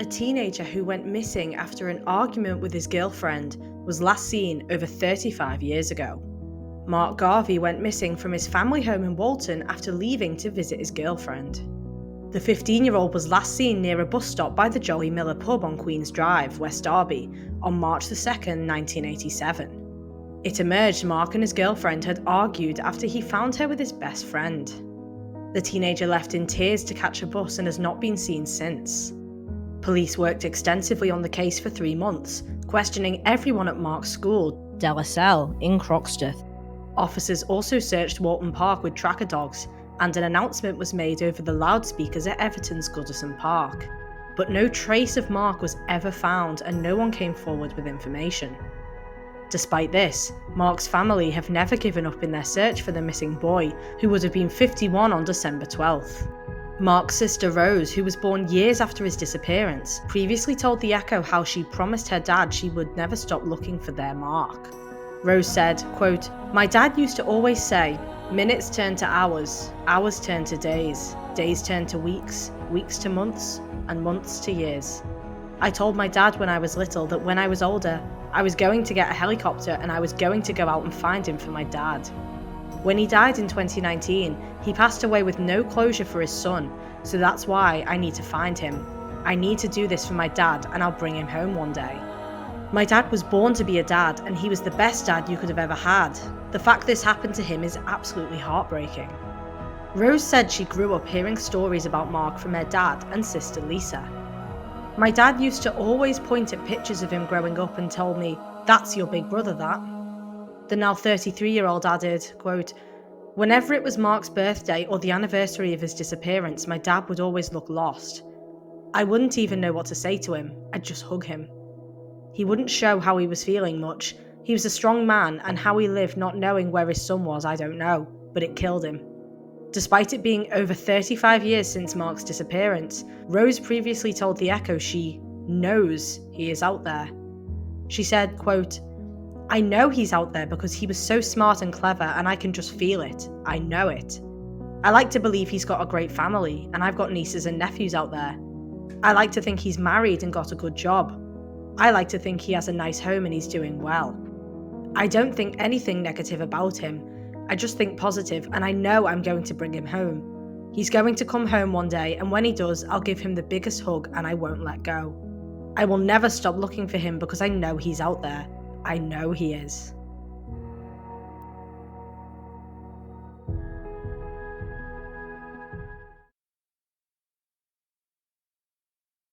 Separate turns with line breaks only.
a teenager who went missing after an argument with his girlfriend, was last seen over 35 years ago. Mark Garvey went missing from his family home in Walton after leaving to visit his girlfriend. The 15-year-old was last seen near a bus stop by the Jolly Miller pub on Queen's Drive, West Derby, on March 2, 1987. It emerged Mark and his girlfriend had argued after he found her with his best friend. The teenager left in tears to catch a bus and has not been seen since. Police worked extensively on the case for 3 months, questioning everyone at Mark's school, De La Salle, in Croxteth. Officers also searched Walton Park with tracker dogs, and an announcement was made over the loudspeakers at Everton's Goodison Park. But no trace of Mark was ever found and no one came forward with information. Despite this, Mark's family have never given up in their search for the missing boy, who would have been 51 on December 12th. Mark's sister Rose, who was born years after his disappearance, previously told the Echo how she promised her dad she would never stop looking for their Mark. Rose said, quote, "My dad used to always say, minutes turn to hours, hours turn to days, days turn to weeks, weeks to months, and months to years. I told my dad when I was little that when I was older, I was going to get a helicopter and I was going to go out and find him for my dad. When he died in 2019, he passed away with no closure for his son, so that's why I need to find him. I need to do this for my dad and I'll bring him home one day. My dad was born to be a dad and he was the best dad you could have ever had. The fact this happened to him is absolutely heartbreaking." Rose said she grew up hearing stories about Mark from her dad and sister Lisa. "My dad used to always point at pictures of him growing up and told me, 'That's your big brother, that.'" The now 33-year-old added, quote, "Whenever it was Mark's birthday or the anniversary of his disappearance, my dad would always look lost. I wouldn't even know what to say to him, I'd just hug him. He wouldn't show how he was feeling much. He was a strong man, and how he lived not knowing where his son was, I don't know, but it killed him." Despite it being over 35 years since Mark's disappearance, Rose previously told the Echo she knows he is out there. She said, quote, "I know he's out there because he was so smart and clever and I can just feel it. I know it. I like to believe he's got a great family and I've got nieces and nephews out there. I like to think he's married and got a good job. I like to think he has a nice home and he's doing well. I don't think anything negative about him. I just think positive and I know I'm going to bring him home. He's going to come home one day and when he does, I'll give him the biggest hug and I won't let go. I will never stop looking for him because I know he's out there. I know he is."